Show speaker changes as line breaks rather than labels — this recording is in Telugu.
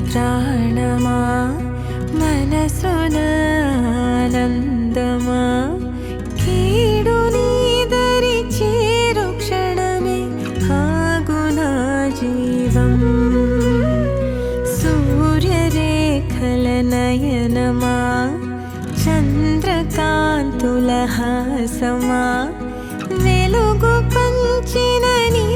ప్రాణమా మనసున ఆనందమా కీడు నీదరి చేరు క్షణమే ఆగునా జీవం సూర్యరేఖల నయనమా చంద్రకాంతుల హాసమా వెలుగు పంచిన నీ